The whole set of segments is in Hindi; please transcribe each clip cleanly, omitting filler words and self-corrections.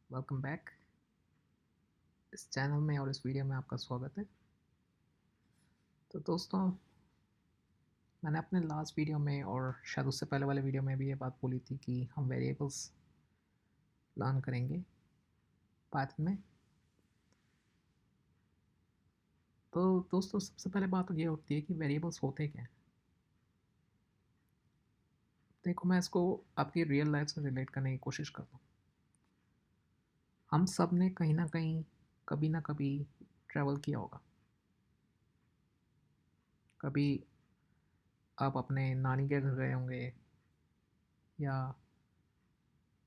Welcome back. इस चैनल में और इस वीडियो में आपका स्वागत है। तो दोस्तों, मैंने अपने लास्ट वीडियो में और शायद उससे पहले वाले वीडियो में भी ये बात बोली थी कि हम वेरिएबल्स लर्न करेंगे पाइथन में। तो दोस्तों, सबसे पहले बात तो ये होती है कि वेरिएबल्स होते क्या हैं। देखो, मैं इसको आपकी रियल लाइफ से रिलेट करने की कोशिश करता हूँ। हम सब ने कहीं ना कहीं, कभी ना कभी ट्रैवल किया होगा। कभी आप अपने नानी के घर गए होंगे, या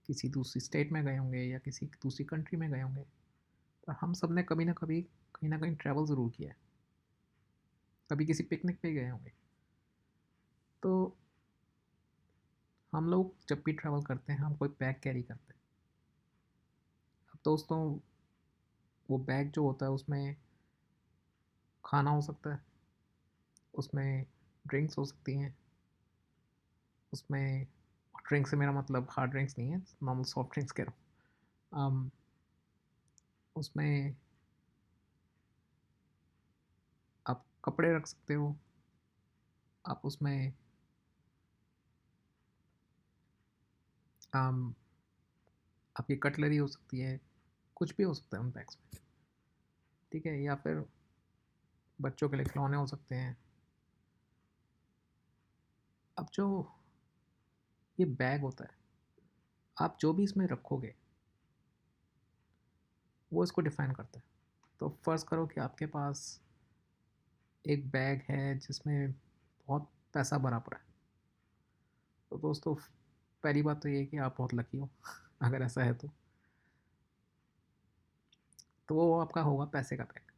किसी दूसरी स्टेट में गए होंगे, या किसी दूसरी कंट्री में गए होंगे। पर हम सब ने कभी ना कभी, कहीं ना कहीं ट्रैवल ज़रूर किया है। कभी किसी पिकनिक पे गए होंगे। तो हम लोग जब भी ट्रैवल करते हैं, हम कोई बैग कैरी करते हैं। अब दोस्तों, वो बैग जो होता है उसमें खाना हो सकता है, उसमें ड्रिंक्स हो सकती हैं, उसमें ड्रिंक से मेरा मतलब हार्ड ड्रिंक्स नहीं है, नॉर्मल सॉफ्ट ड्रिंक्स कह रहा हूँ। उसमें आप कपड़े रख सकते हो, आप उसमें um, आपकी कटलरी हो सकती है, कुछ भी हो सकता है उन बैग्स में। ठीक है, या फिर बच्चों के लिए खिलौने हो सकते हैं। अब जो ये बैग होता है, आप जो भी इसमें रखोगे वो इसको डिफाइन करता है। तो फर्ज करो कि आपके पास एक बैग है जिसमें बहुत पैसा भरा पड़ा है। तो दोस्तों, पहली बात तो ये है कि आप बहुत लकी हो अगर ऐसा है तो वो आपका होगा पैसे का बैग।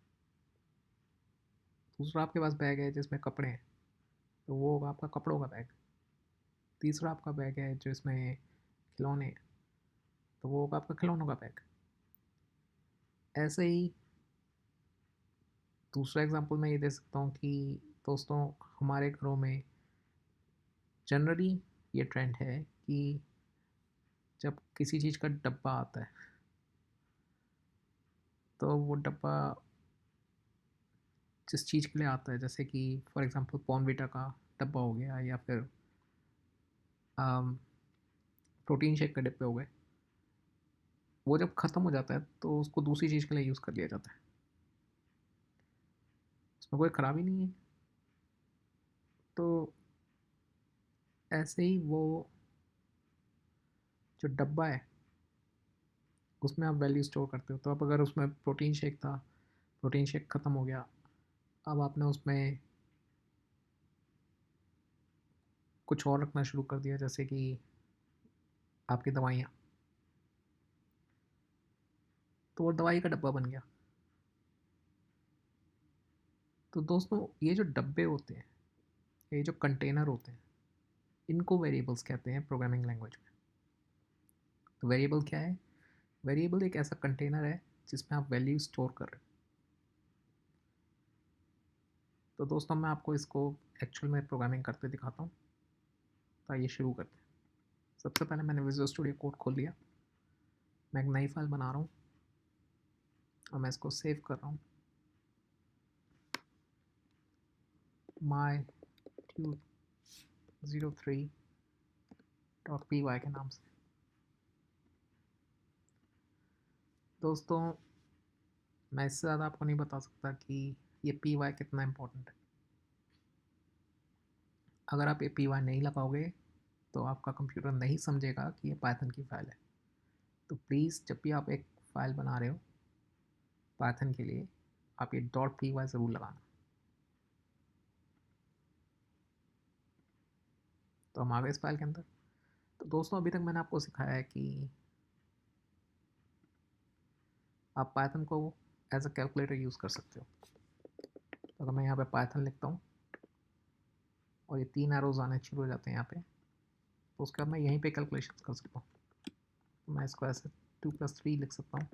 दूसरा आपके पास बैग है जिसमें कपड़े हैं, तो वो होगा आपका कपड़ों का बैग। तीसरा आपका बैग है जिसमें खिलौने हैं, तो वो होगा आपका खिलौनों का बैग। ऐसे ही दूसरा एग्जांपल मैं ये दे सकता हूँ कि दोस्तों, हमारे घरों में जनरली ये ट्रेंड है कि जब किसी चीज़ का डब्बा आता है, तो वो डब्बा जिस चीज़ के लिए आता है, जैसे कि फॉर एग्जांपल बॉर्नविटा का डब्बा हो गया, या फिर प्रोटीन शेक के डिब्बे हो गए, वो जब ख़त्म हो जाता है तो उसको दूसरी चीज़ के लिए यूज़ कर लिया जाता है। उसमें कोई ख़राबी नहीं है। तो ऐसे ही वो जो डब्बा है, उसमें आप वैल्यू स्टोर करते हो। तो अब अगर उसमें प्रोटीन शेक था, प्रोटीन शेक ख़त्म हो गया, अब आपने उसमें कुछ और रखना शुरू कर दिया, जैसे कि आपकी दवाइयाँ, तो वो दवाई का डब्बा बन गया। तो दोस्तों, ये जो डब्बे होते हैं, ये जो कंटेनर होते हैं, इनको वेरिएबल्स कहते हैं प्रोग्रामिंग लैंग्वेज में। तो वेरिएबल क्या है? वेरिएबल एक ऐसा कंटेनर है जिसमें आप वैल्यू स्टोर कर रहे हो। तो दोस्तों, मैं आपको इसको एक्चुअल में प्रोग्रामिंग करते दिखाता हूँ। तो आइए शुरू करते हैं। सबसे पहले मैंने विजुअल स्टूडियो कोड खोल लिया। मैं एक नई फाइल बना रहा हूँ और मैं इसको सेव कर रहा हूँ my203.py के नाम से। दोस्तों, मैं इससे ज़्यादा आपको नहीं बता सकता कि ये पी वाई कितना इम्पोर्टेंट है। अगर आप ये पी वाई नहीं लगाओगे तो आपका कंप्यूटर नहीं समझेगा कि ये पाइथन की फ़ाइल है। तो प्लीज़, जब भी आप एक फ़ाइल बना रहे हो पाइथन के लिए, आप ये डॉट पी वाई ज़रूर लगाना। तो हम आ गए इस फाइल के अंदर। तो दोस्तों, अभी तक मैंने आपको सिखाया है कि आप पाइथन को एज अ कैलकुलेटर यूज़ कर सकते हो। तो अगर मैं यहाँ पे पाइथन लिखता हूँ और ये 3 एरोज़ आने शुरू हो जाते हैं यहाँ पे, तो उसके बाद मैं यहीं पे कैलकुलेशन कर सकता हूँ। तो मैं इसको ऐसे 2+3 लिख सकता हूँ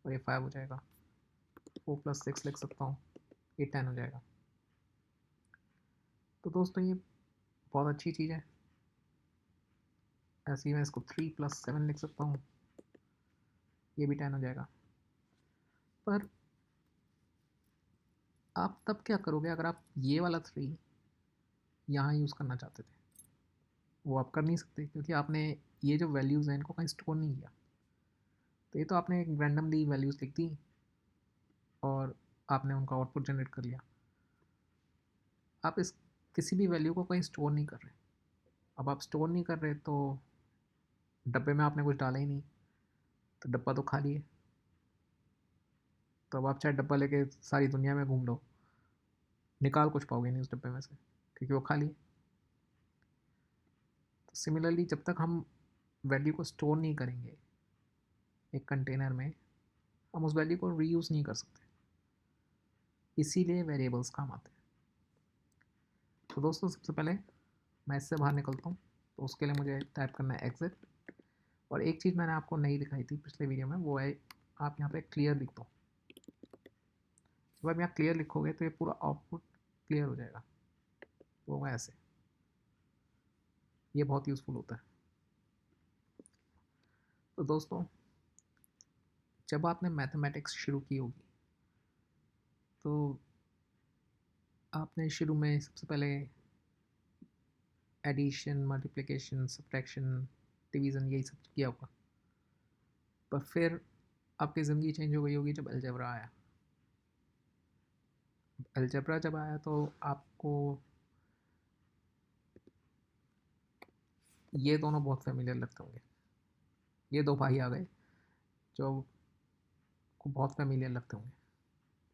और ये 5 हो जाएगा। 4+6 लिख सकता हूँ, ये 10 हो जाएगा। तो दोस्तों, ये बहुत अच्छी चीज़ है। ऐसे ही मैं इसको 3+7 लिख सकता हूँ ये भी 10 हो जाएगा। पर आप तब क्या करोगे अगर आप ये वाला 3 यहाँ यूज़ करना चाहते थे? वो आप कर नहीं सकते, क्योंकि आपने ये जो वैल्यूज़ हैं इनको कहीं स्टोर नहीं किया। तो ये तो आपने रैंडमली वैल्यूज़ लिख दी और आपने उनका आउटपुट जनरेट कर लिया। आप इस किसी भी वैल्यू को कहीं स्टोर नहीं कर रहे। अब आप स्टोर नहीं कर रहे तो डब्बे में आपने कुछ डाला ही नहीं, तो डब्बा तो खाली है। तो अब आप चाहे डब्बा लेके सारी दुनिया में घूम लो, निकाल कुछ पाओगे नहीं उस डब्बे में से, क्योंकि वो खाली है। तो सिमिलरली जब तक हम वैल्यू को स्टोर नहीं करेंगे एक कंटेनर में, हम उस वैल्यू को रीयूज़ नहीं कर सकते। इसीलिए वेरिएबल्स काम आते हैं। तो दोस्तों सबसे पहले मैं इससे बाहर निकलता हूँ, तो उसके लिए मुझे टाइप करना है एग्जिट। और एक चीज़ मैंने आपको नहीं दिखाई थी पिछले वीडियो में, वो है आप यहाँ पे क्लियर लिख दो। जब आप यहाँ क्लियर लिखोगे तो ये पूरा आउटपुट क्लियर हो जाएगा। वो होगा ऐसे। ये बहुत यूज़फुल होता है। तो दोस्तों जब आपने मैथमेटिक्स शुरू की होगी तो आपने शुरू में सबसे पहले एडिशन, मल्टीप्लिकेशन, सब्ट्रैक्शन, डिवीज़न यही सब किया होगा। पर फिर आपकी ज़िंदगी चेंज हो गई होगी जब अलजेब्रा आया। अलजेब्रा जब आया तो आपको ये दोनों बहुत फेमिलियर लगते होंगे। ये दो भाई आ गए जो को बहुत फेमिलियर लगते होंगे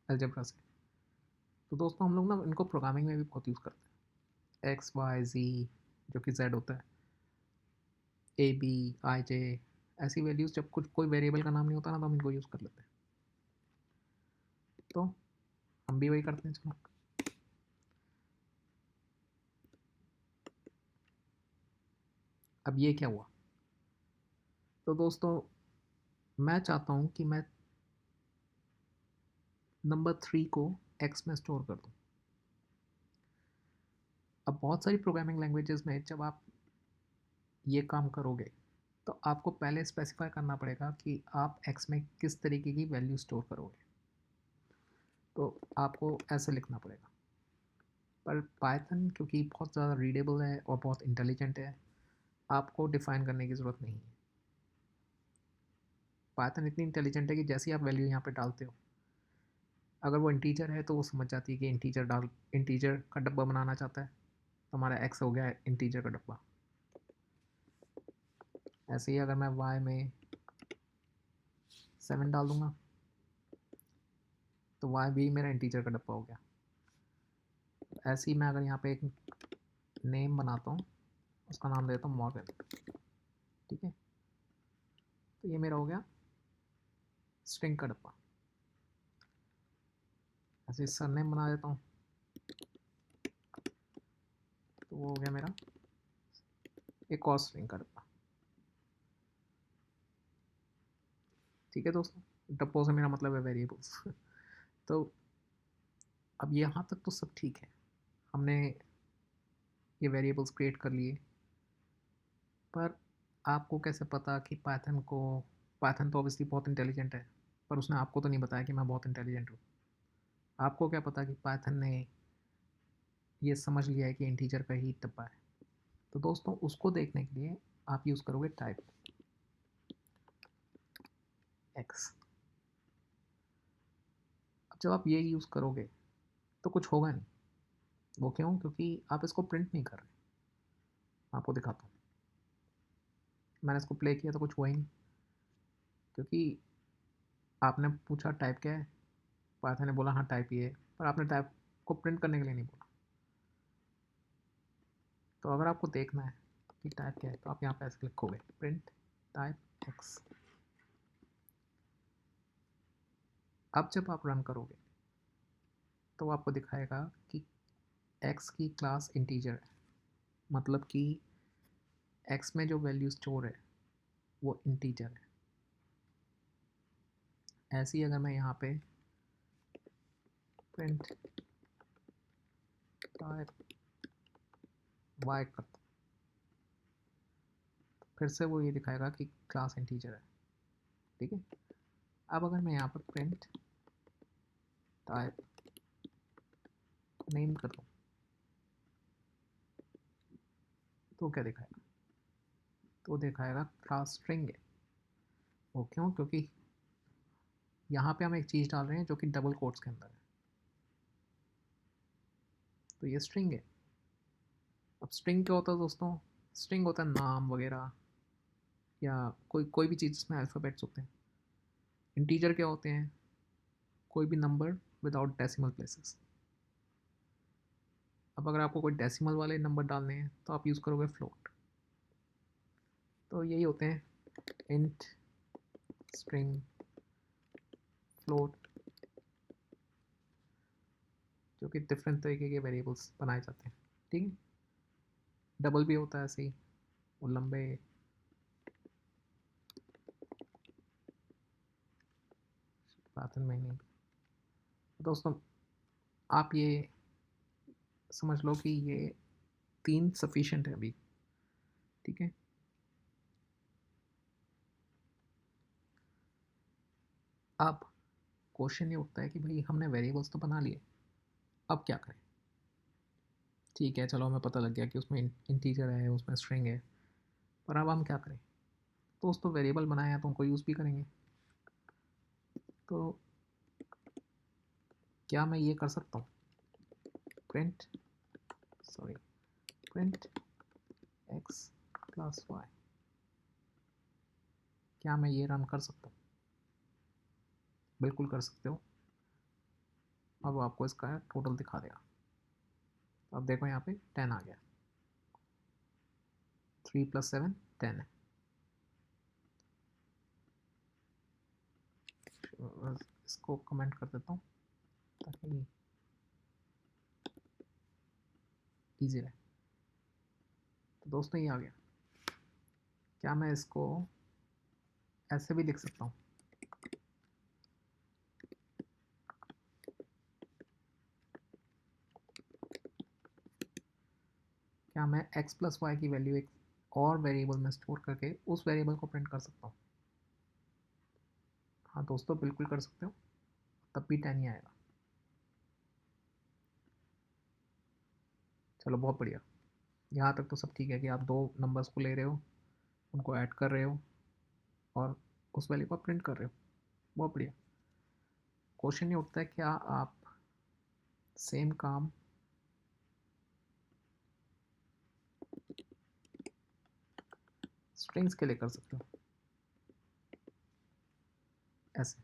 अलजेब्रा से। तो दोस्तों हम लोग ना इनको प्रोग्रामिंग में भी बहुत यूज़ करते हैं। एक्स वाई जी, जो कि जेड होता है, ए बी आई जे, ऐसी वैल्यूज़ जब कुछ कोई वेरिएबल का नाम नहीं होता ना तो हम इनको यूज़ कर लेते हैं। तो हम भी वही करते हैं। चलो अब ये क्या हुआ? तो दोस्तों मैं चाहता हूँ कि मैं नंबर 3 को एक्स में स्टोर कर दूँ। अब बहुत सारी प्रोग्रामिंग लैंग्वेजेस में जब आप ये काम करोगे तो आपको पहले स्पेसिफाई करना पड़ेगा कि आप एक्स में किस तरीके की वैल्यू स्टोर करोगे। तो आपको ऐसे लिखना पड़ेगा। पर पाइथन क्योंकि बहुत ज़्यादा रीडेबल है और बहुत इंटेलिजेंट है, आपको डिफ़ाइन करने की ज़रूरत नहीं है। पाइथन इतनी इंटेलिजेंट है कि जैसे ही आप वैल्यू यहाँ पे डालते हो, अगर वो इंटीजर है तो वो समझ जाती है कि इंटीजर का डब्बा बनाना चाहता है, तो हमारा एक्स हो गया इंटीजर का डब्बा। ऐसे ही अगर मैं वाई में 7 डाल दूंगा तो वाई भी मेरा इंटीजर का डब्बा हो गया। ऐसे ही मैं अगर यहाँ पे एक नेम बनाता हूँ, उसका नाम देता हूँ मॉर्गन। ठीक है, तो ये मेरा हो गया स्ट्रिंग का डब्बा। ऐसे सरनेम बना देता हूँ, तो वो हो गया मेरा एक और स्ट्रिंग का डब्बा। ठीक है दोस्तों, डब्बों से मेरा मतलब है वेरिएबल्स। तो अब यहाँ तक तो सब ठीक है, हमने ये वेरिएबल्स क्रिएट कर लिए। पर आपको कैसे पता कि पाइथन तो ऑब्वियसली बहुत इंटेलिजेंट है, पर उसने आपको तो नहीं बताया कि मैं बहुत इंटेलिजेंट हूँ। आपको क्या पता कि पाइथन ने ये समझ लिया है कि इंटीजर का ही डब्बा है? तो दोस्तों उसको देखने के लिए आप यूज़ करोगे टाइप एक्स। अब जब आप ये यूज़ करोगे तो कुछ होगा नहीं। वो क्यों? क्योंकि आप इसको प्रिंट नहीं कर रहे। आपको दिखाता हूँ, मैंने इसको प्ले किया तो कुछ हुआ ही नहीं, क्योंकि आपने पूछा टाइप क्या है, पाइथन ने बोला हाँ टाइप ये है, पर आपने टाइप को प्रिंट करने के लिए नहीं बोला। तो अगर आपको देखना है कि टाइप क्या है तो आप यहाँ पे ऐसे लिखोगे प्रिंट टाइप एक्स। अब जब आप रन करोगे तो आपको दिखाएगा कि एक्स की क्लास इंटीजर है, मतलब कि एक्स में जो वैल्यू स्टोर है वो इंटीजर है। ऐसे ही अगर मैं यहाँ पे प्रिंट टाइप वाई करता हूँ, फिर से वो ये दिखाएगा कि क्लास इंटीजर है। ठीक है, अब अगर मैं यहाँ पर प्रिंट टाइप नेम कर दूँ तो क्या दिखाएगा? तो दिखाएगा क्लास स्ट्रिंग है। वो क्यों? क्योंकि यहाँ पे हम एक चीज़ डाल रहे हैं जो कि डबल कोट्स के अंदर है, तो ये स्ट्रिंग है। अब स्ट्रिंग क्या होता है दोस्तों? स्ट्रिंग होता है नाम वगैरह या कोई कोई भी चीज़ जिसमें अल्फ़ाबेट्स होते हैं। इंटीजर क्या होते हैं? कोई भी नंबर विदाउट डेसिमल प्लेसेस। अब अगर आपको कोई डेसिमल वाले नंबर डालने हैं तो आप यूज़ करोगे फ्लोट। तो यही होते हैं इंट, स्ट्रिंग, फ्लोट, जो कि डिफरेंट तरीके के वेरिएबल्स बनाए जाते हैं। ठीक है, डबल भी होता है ऐसे ही, वो लंबे पाइथन में नहीं। दोस्तों आप ये समझ लो कि ये 3 सफिशिएंट है अभी। ठीक है, अब क्वेश्चन ये उठता है कि भाई हमने वेरिएबल्स तो बना लिए, अब क्या करें? ठीक है, चलो हमें पता लग गया कि उसमें इंटीजर है, उसमें स्ट्रिंग है, पर अब हम क्या करें? तो उसको वेरिएबल बनाया है तो उनको यूज़ भी करेंगे। तो क्या मैं ये कर सकता हूँ? Print sorry print x plus y, क्या मैं ये रन कर सकता हूँ? बिल्कुल कर सकते हो। अब आपको इसका टोटल दिखा देगा। अब देखो यहाँ पे 10 आ गया, 3 + 7 10 है। इसको कमेंट कर देता हूँ ताकि ईजी रहे। तो दोस्तों ये आ गया। क्या मैं इसको ऐसे भी लिख सकता हूँ? क्या मैं x + y की वैल्यू एक और वेरिएबल में स्टोर करके उस वेरिएबल को प्रिंट कर सकता हूँ? हाँ दोस्तों, बिल्कुल कर सकते हो, तब भी 10 ही आएगा। चलो बहुत बढ़िया, यहाँ तक तो सब ठीक है कि आप दो नंबर्स को ले रहे हो, उनको ऐड कर रहे हो और उस वैल्यू को प्रिंट कर रहे हो। बहुत बढ़िया। क्वेश्चन ये उठता है, क्या आप सेम काम स्ट्रिंग्स के लिए कर सकते हो? ऐसे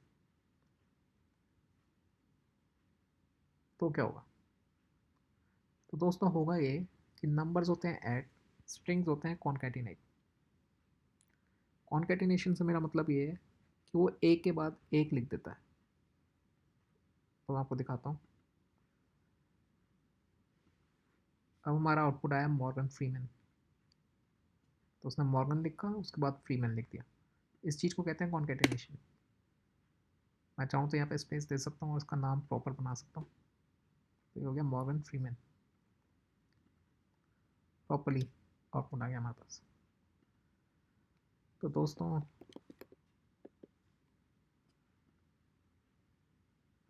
तो क्या होगा? तो दोस्तों होगा ये कि नंबर्स होते हैं ऐड, स्ट्रिंग्स होते हैं कॉन्कैटिनेट। कॉन्कैटिनेशन से मेरा मतलब ये है कि वो एक के बाद एक लिख देता है। तो मैं आपको दिखाता हूँ। अब हमारा आउटपुट आया मॉर्गन फ्रीमैन, तो उसने मॉर्गन लिखा, उसके बाद फ्रीमैन लिख दिया। इस चीज़ को कहते हैं कॉन्कैटिनेशन। मैं चाहूँ तो यहाँ पे स्पेस दे सकता हूँ और इसका नाम प्रॉपर बना सकता हूँ। तो ये हो गया मॉर्गन फ्रीमैन, प्रॉपरली आउटपुट आ गया हमारे पास। तो दोस्तों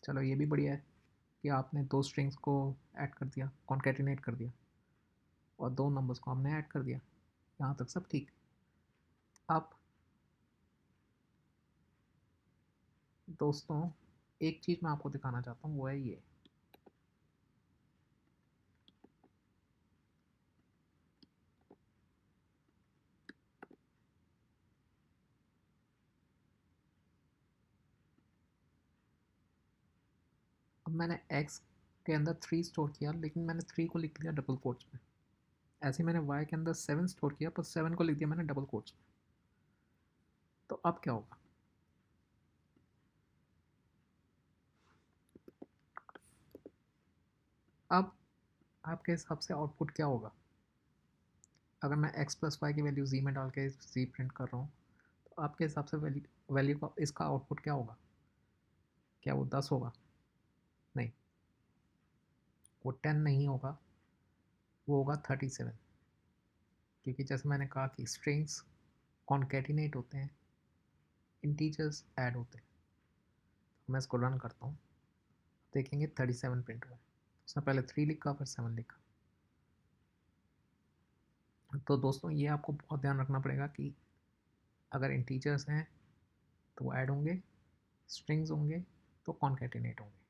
चलो ये भी बढ़िया है कि आपने दो स्ट्रिंग्स को ऐड कर दिया, कॉन्कैटिनेट कर दिया, और दो नंबर्स को हमने ऐड कर दिया। यहाँ तक सब ठीक। अब दोस्तों एक चीज़ मैं आपको दिखाना चाहता हूँ, वो है ये। अब मैंने x के अंदर 3 स्टोर किया, लेकिन मैंने 3 को लिख दिया डबल कोट्स में। ऐसे ही मैंने y के अंदर 7 स्टोर किया, पर 7 को लिख दिया मैंने डबल कोट्स में। तो अब क्या होगा? अब आपके हिसाब से आउटपुट क्या होगा? अगर मैं x + y की वैल्यू z में डाल के z प्रिंट कर रहा हूँ, तो आपके हिसाब से वैल्यू वैल्यू का इसका आउटपुट क्या होगा? क्या वो 10 होगा? नहीं, वो 10 नहीं होगा, वो होगा 37। क्योंकि जैसे मैंने कहा कि स्ट्रिंग्स कॉन्कैटिनेट होते हैं, इंटीजर्स ऐड होते हैं। मैं इसको रन करता हूँ, देखेंगे 37 प्रिंट हुआ है। उसने पहले 3 लिखा फिर 7 लिखा। तो दोस्तों ये आपको बहुत ध्यान रखना पड़ेगा कि अगर इंटीजर्स हैं तो वो ऐड होंगे, स्ट्रिंग्स होंगे तो कॉन्कैटिनेट होंगे,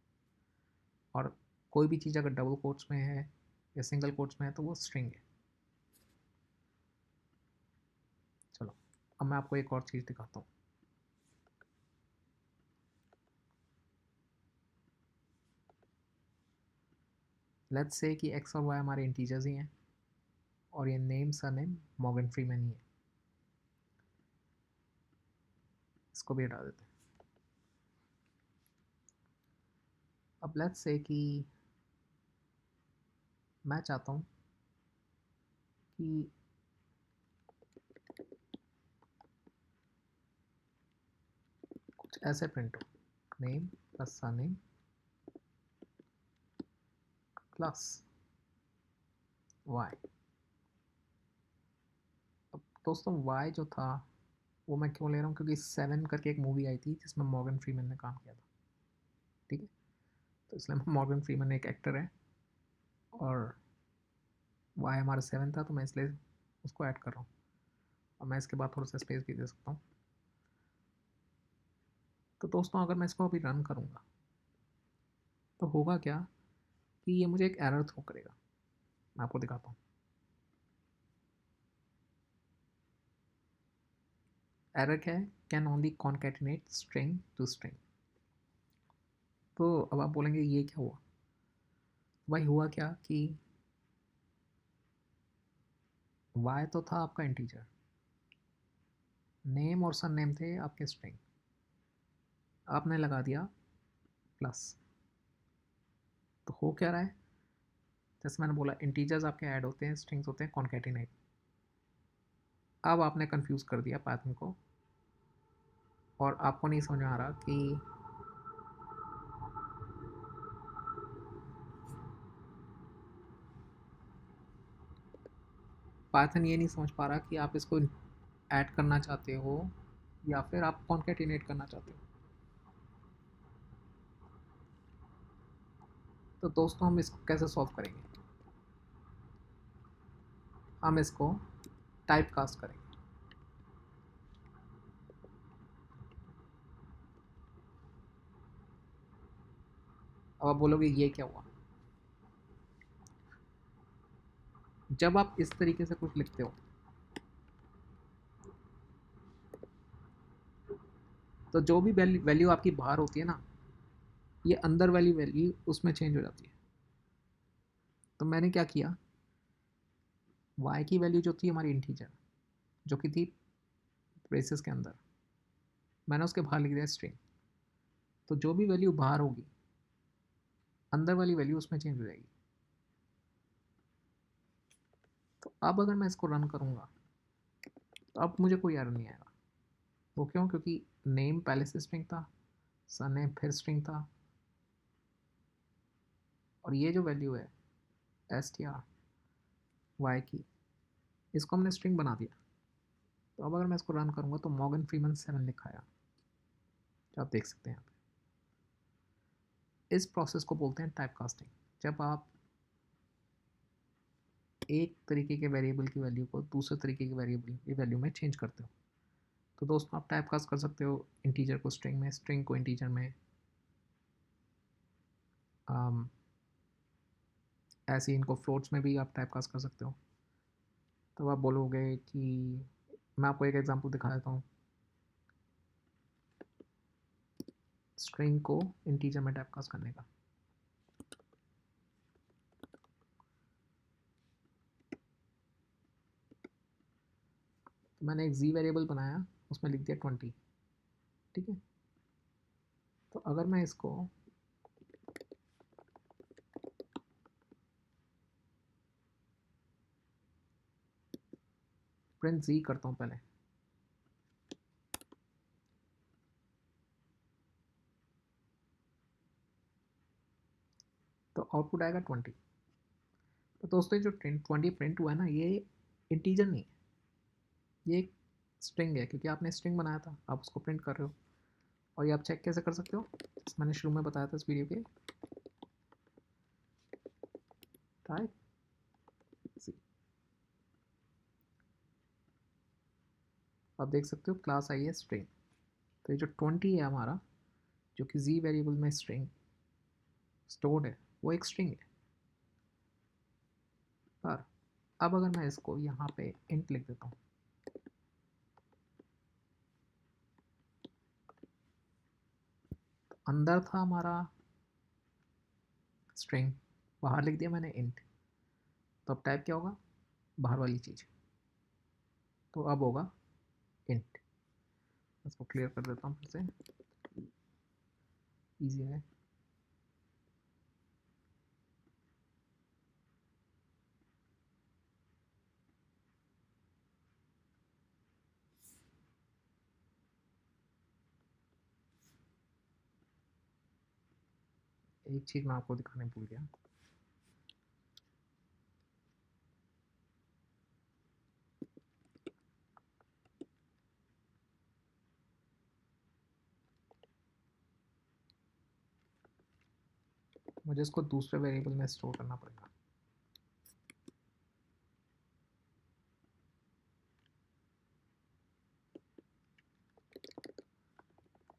और कोई भी चीज़ अगर डबल कोट्स में है या सिंगल कोट्स में है तो वो स्ट्रिंग है। चलो अब मैं आपको एक और चीज़ दिखाता हूँ। लेट्स से कि एक्स और वाई हमारे इंटीजर्स ही हैं और ये नेम सरनेम मॉर्गन फ्रीमैन ही है। इसको भी हटा देते हैं। अब लेट्स से कि मैं चाहता हूँ कि कुछ ऐसे प्रिंट हो, name plus surname plus y. अब दोस्तों वाई जो था वो मैं क्यों ले रहा हूँ, क्योंकि 7 करके एक मूवी आई थी जिसमें मॉर्गन फ्रीमैन ने काम किया था, ठीक है। तो इसलिए मॉर्गन फ्रीमैन एक एक्टर है और वाई हमारा 7 था, तो मैं इसलिए उसको ऐड कर रहा हूँ। और मैं इसके बाद थोड़ा सा स्पेस भी दे सकता हूँ। तो दोस्तों अगर मैं इसको अभी रन करूँगा तो होगा क्या कि ये मुझे एक एरर थ्रो करेगा। मैं आपको दिखाता हूँ। एरर क्या है, can only concatenate string to string. तो अब आप बोलेंगे ये क्या हुआ। भाई हुआ क्या कि वाई तो था आपका इंटीजर, नेम और सन नेम थे आपके स्ट्रिंग, आपने लगा दिया प्लस। तो हो क्या रहा है, जैसे मैंने बोला इंटीजर्स आपके ऐड होते हैं, स्ट्रिंग्स होते हैं कॉन्कैटिनेट। अब आपने कंफ्यूज कर दिया पैटर्न को और आपको नहीं समझ में आ रहा कि पाइथन ये नहीं समझ पा रहा कि आप इसको ऐड करना चाहते हो या फिर आप कॉन्कैटिनेट करना चाहते हो। तो दोस्तों हम इसको कैसे सॉल्व करेंगे, हम इसको टाइप कास्ट करेंगे। अब आप बोलोगे ये क्या हुआ। जब आप इस तरीके से कुछ लिखते हो तो जो भी वैल्यू आपकी बाहर होती है ना, ये अंदर वाली वैल्यू उसमें चेंज हो जाती है। तो मैंने क्या किया, y की वैल्यू जो थी हमारी इंटीजर, जो कि थी ब्रेसेस के अंदर, मैंने उसके बाहर लिख दिया स्ट्रिंग। तो जो भी वैल्यू बाहर होगी अंदर वाली वैल्यू उसमें चेंज हो जाएगी। तो अब अगर मैं इसको रन करूँगा तो अब मुझे कोई एरर नहीं आएगा। वो क्यों, क्योंकि नेम पहले से स्ट्रिंग था, सरनेम फिर स्ट्रिंग था, और ये जो वैल्यू है एस टी आर वाई की, इसको हमने स्ट्रिंग बना दिया। तो अब अगर मैं इसको रन करूँगा तो मॉर्गन फ्रीमैन 7 लिखा है, जो आप देख सकते हैं यहाँ पे। इस प्रोसेस को बोलते हैं टाइप कास्टिंग। जब आप एक तरीके के वेरिएबल की वैल्यू को दूसरे तरीके की वेरिएबल की वैल्यू में चेंज करते हो, तो दोस्तों आप टाइप कास्ट कर सकते हो इंटीजर को स्ट्रिंग में, स्ट्रिंग को इंटीजर में। ऐसे ही इनको फ्लोट्स में भी आप टाइप कास्ट कर सकते हो। तो आप बोलोगे कि मैं आपको एक एग्जांपल दिखा देता हूँ स्ट्रिंग को इंटीजर में टाइप कास्ट करने का। तो मैंने एक जी वेरिएबल बनाया, उसमें लिख दिया 20, ठीक है। तो अगर मैं इसको प्रिंट जी करता हूँ पहले, तो आउटपुट आएगा 20। तो दोस्तों जो 20 प्रिंट हुआ है ना, ये इंटीजर नहीं है, ये एक स्ट्रिंग है, क्योंकि आपने स्ट्रिंग बनाया था, आप उसको प्रिंट कर रहे हो। और ये आप चेक कैसे कर सकते हो, मैंने शुरू में बताया था इस वीडियो के, टाइप सी। आप देख सकते हो क्लास आई है स्ट्रिंग। तो ये जो 20 है हमारा, जो कि जी वेरिएबल में स्ट्रिंग स्टोर्ड है, वो एक स्ट्रिंग है। पर अब अगर मैं इसको यहाँ पे इंट लिख देता हूँ, तो अंदर था हमारा स्ट्रिंग, बाहर लिख दिया मैंने इंट, तो अब टाइप क्या होगा, बाहर वाली चीज़, तो अब होगा इंट। इसको क्लियर कर देता हूँ फिर से, ईजी है। एक चीज़ मैं आपको दिखाने भूल गया, मुझे इसको दूसरे वेरिएबल में स्टोर करना पड़ेगा।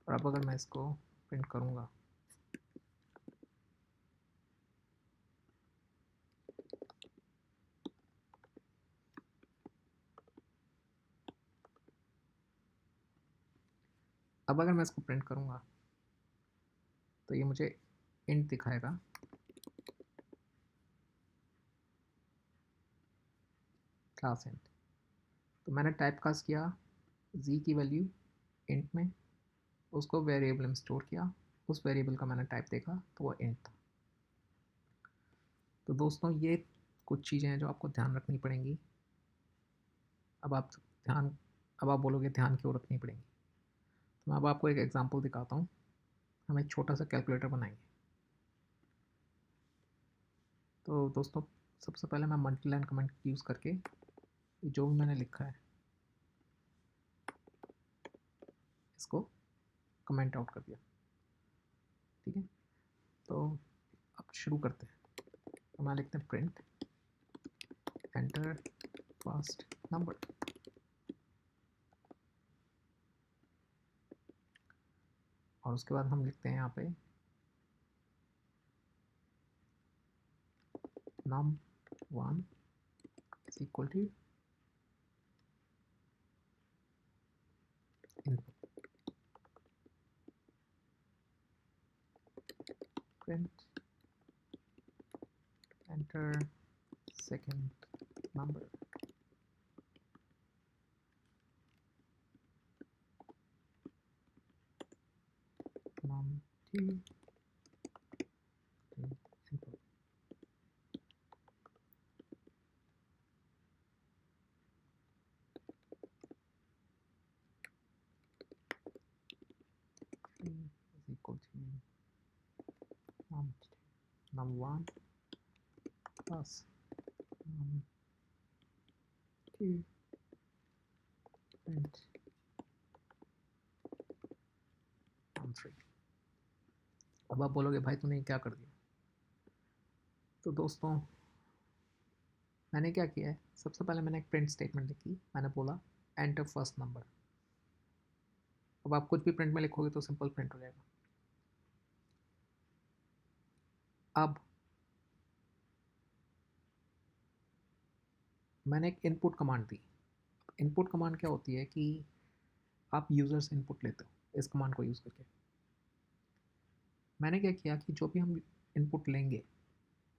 और अब अगर मैं इसको प्रिंट करूँगा, अब अगर मैं इसको प्रिंट करूँगा तो ये मुझे इंट दिखाएगा, क्लास इंट। तो मैंने टाइप कास्ट किया जी की वैल्यू इंट में, उसको वेरिएबल में स्टोर किया, उस वेरिएबल का मैंने टाइप देखा तो वो इंट था। तो दोस्तों ये कुछ चीज़ें हैं जो आपको ध्यान रखनी पड़ेंगी। अब आप ध्यान अब आप बोलोगे ध्यान क्यों रखनी पड़ेंगी, तो मैं अब आपको एक एग्जांपल दिखाता हूँ। हम एक छोटा सा कैलकुलेटर बनाएंगे। तो दोस्तों सबसे पहले मैं मल्टी लाइन कमेंट यूज़ करके जो भी मैंने लिखा है इसको कमेंट आउट कर दिया, ठीक है। तो अब शुरू करते हैं। तो मैं लिखते हैं प्रिंट एंटर फर्स्ट नंबर, और उसके बाद हम लिखते हैं यहाँ पे num1 is equal to input, print enter second number, num2 input, is equal to num2 num1 plus num2 print num3। अब आप बोलोगे भाई तूने क्या कर दिया। तो दोस्तों मैंने क्या किया है, सबसे पहले मैंने एक प्रिंट स्टेटमेंट लिखी, मैंने बोला एंटर फर्स्ट नंबर। अब आप कुछ भी प्रिंट में लिखोगे तो सिंपल प्रिंट हो जाएगा। अब मैंने एक इनपुट कमांड दी। इनपुट कमांड क्या होती है कि आप यूज़र से इनपुट लेते हो इस कमांड को यूज़ करके। मैंने क्या किया कि जो भी हम इनपुट लेंगे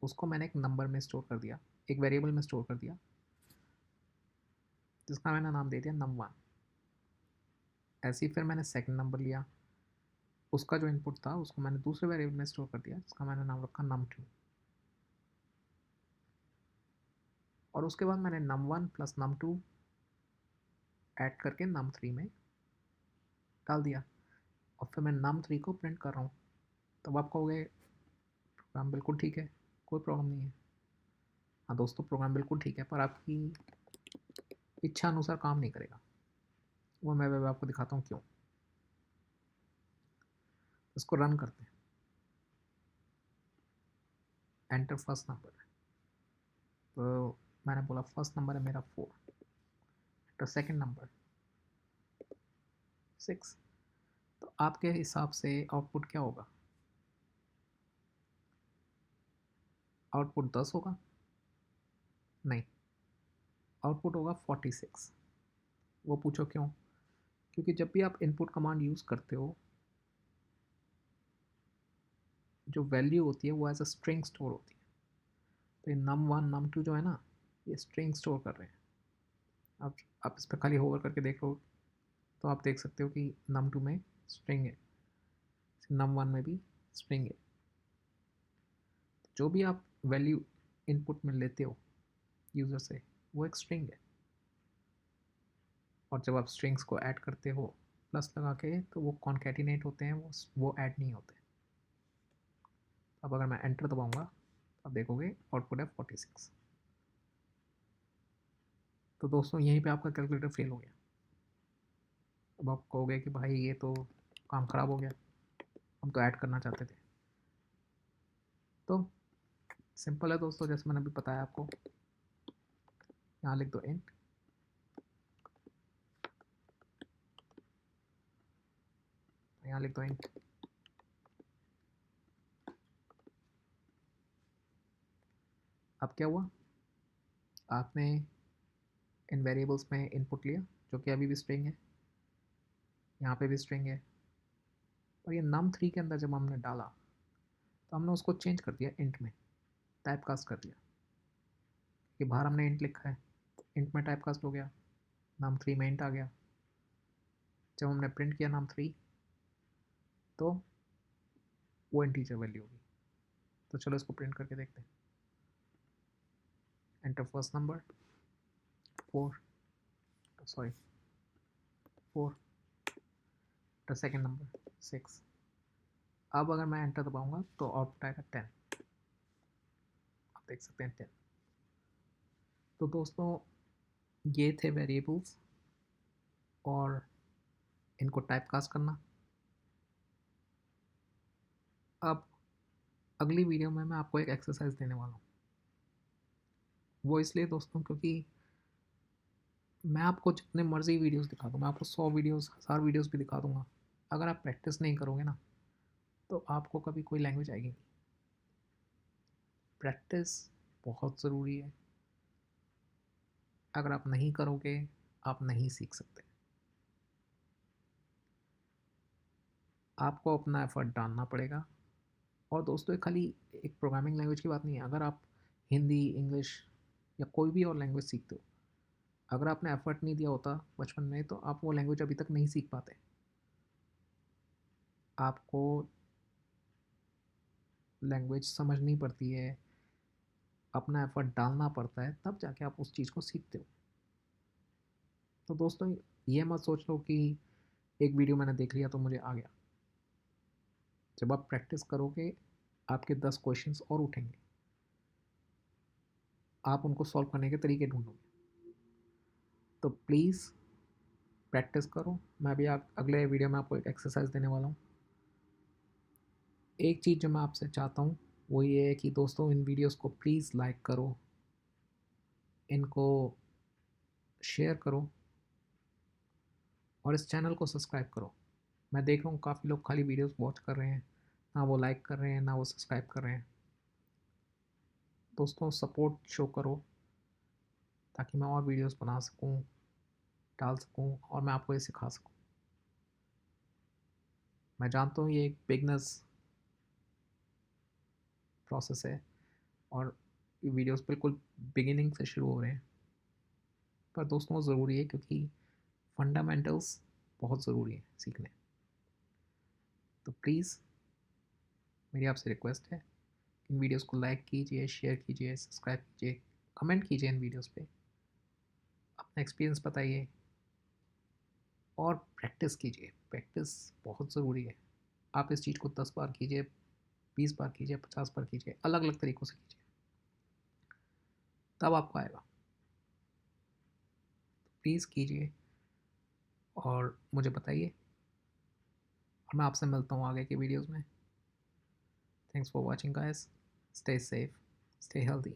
उसको मैंने एक नंबर में स्टोर कर दिया, एक वेरिएबल में स्टोर कर दिया, जिसका मैंने नाम दे दिया num1। ऐसे ही फिर मैंने सेकंड नंबर लिया, उसका जो इनपुट था उसको मैंने दूसरे वेरिएबल में स्टोर कर दिया, जिसका मैंने नाम रखा num2। और उसके बाद मैंने num1 प्लस num2 ऐड करके num3 में डाल दिया, और फिर मैं num3 को प्रिंट कर रहा हूँ। तब आप कहोगे प्रोग्राम बिल्कुल ठीक है, कोई प्रॉब्लम नहीं है। हाँ दोस्तों प्रोग्राम बिल्कुल ठीक है, पर आपकी इच्छा अनुसार काम नहीं करेगा। वो मैं आपको दिखाता हूँ क्यों। इसको रन करते हैं। एंटर फर्स्ट नंबर, तो मैंने बोला फर्स्ट नंबर है मेरा 4, एंटर सेकंड नंबर 6। तो आपके हिसाब से आउटपुट क्या होगा? आउटपुट 10 होगा? नहीं, आउटपुट होगा 46। वो पूछो क्यों? क्योंकि जब भी आप इनपुट कमांड यूज़ करते हो, जो वैल्यू होती है वो एज अ स्ट्रिंग स्टोर होती है। तो ये num1 num2 जो है ना, ये स्ट्रिंग स्टोर कर रहे हैं। आप इस पर खाली होवर करके देख लो तो आप देख सकते हो कि num2 में स्ट्रिंग है, num1 में भी स्ट्रिंग है। जो भी आप वैल्यू इनपुट में लेते हो यूज़र से, वो एक स्ट्रिंग है। और जब आप स्ट्रिंग्स को ऐड करते हो प्लस लगा के, तो वो कॉन्कैटिनेट होते हैं, वो ऐड नहीं होते। अब अगर मैं एंटर दबाऊंगा तो आप देखोगे आउटपुट है 46। तो दोस्तों यहीं पे आपका कैलकुलेटर फेल हो गया। अब आप कहोगे कि भाई ये तो काम ख़राब हो गया, हम तो ऐड करना चाहते थे। तो सिंपल है दोस्तों, जैसे मैंने अभी बताया आपको, यहाँ लिख दो इंट, यहाँ लिख दो इंट। अब क्या हुआ, आपने इन वेरिएबल्स में इनपुट लिया जो कि अभी भी स्ट्रिंग है, यहाँ पे भी स्ट्रिंग है, और ये num3 के अंदर जब हमने डाला तो हमने उसको चेंज कर दिया इंट में, टाइप कास्ट कर दिया कि बाहर हमने इंट लिखा है, इंट में टाइप कास्ट हो गया, num3 में इंट आ गया। जब हमने प्रिंट किया num3 तो वो इंटीजर वैल्यू होगी। तो चलो इसको प्रिंट करके देखते हैं। Enter first number 4, sorry 4, enter second number 6। अब अगर मैं एंटर दबाऊंगा तो आउटपुट आएगा 10। आप देख सकते हैं 10। तो दोस्तों ये थे वेरिएबल्स और इनको टाइप कास्ट करना। अब अगली वीडियो में मैं आपको एक एक्सरसाइज देने वाला हूँ। वो इसलिए दोस्तों क्योंकि मैं आपको जितने मर्जी वीडियोस दिखा दूँ, मैं आपको 100 वीडियोस 1000 वीडियोस भी दिखा दूंगा, अगर आप प्रैक्टिस नहीं करोगे ना तो आपको कभी कोई लैंग्वेज आएगी नहीं। प्रैक्टिस बहुत ज़रूरी है। अगर आप नहीं करोगे आप नहीं सीख सकते। आपको अपना एफर्ट डालना पड़ेगा। और दोस्तों ये खाली एक प्रोग्रामिंग लैंग्वेज की बात नहीं है। अगर आप हिंदी, इंग्लिश या कोई भी और लैंग्वेज सीखते हो, अगर आपने एफर्ट नहीं दिया होता बचपन में तो आप वो लैंग्वेज अभी तक नहीं सीख पाते। आपको लैंग्वेज समझनी पड़ती है, अपना एफर्ट डालना पड़ता है, तब जाके आप उस चीज़ को सीखते हो। तो दोस्तों ये मत सोच लो कि एक वीडियो मैंने देख लिया तो मुझे आ गया। जब आप प्रैक्टिस करोगे आपके 10 क्वेश्चंस और उठेंगे, आप उनको सॉल्व करने के तरीके ढूंढोगे। तो प्लीज़ प्रैक्टिस करो। मैं भी आप अगले वीडियो में आपको एक एक्सरसाइज देने वाला हूँ। एक चीज़ जो मैं आपसे चाहता हूँ वो ये है कि दोस्तों इन वीडियोस को प्लीज़ लाइक करो, इनको शेयर करो और इस चैनल को सब्सक्राइब करो। मैं देख रहा हूँ काफ़ी लोग खाली वीडियोस वॉच कर रहे हैं, ना वो लाइक कर रहे हैं ना वो सब्सक्राइब कर रहे हैं। दोस्तों सपोर्ट शो करो ताकि मैं और वीडियोस बना सकूँ, डाल सकूँ और मैं आपको ये सिखा सकूँ। मैं जानता हूँ ये एक बिगनर्स प्रोसेस है और ये वीडियोस बिल्कुल बिगिनिंग से शुरू हो रहे हैं, पर दोस्तों ज़रूरी है क्योंकि फंडामेंटल्स बहुत ज़रूरी है सीखने। तो प्लीज़ मेरी आपसे रिक्वेस्ट है, इन वीडियोस को लाइक कीजिए, शेयर कीजिए, सब्सक्राइब कीजिए, कमेंट कीजिए इन वीडियोस पे, अपना एक्सपीरियंस बताइए और प्रैक्टिस कीजिए। प्रैक्टिस बहुत ज़रूरी है। आप इस चीज़ को 10 बार कीजिए, 20 बार कीजिए, 50 बार कीजिए, अलग अलग तरीक़ों से कीजिए, तब आपको आएगा। प्लीज़ कीजिए और मुझे बताइए और मैं आपसे मिलता हूँ आगे की वीडियोज़ में। Thanks for watching guys, stay safe, stay healthy.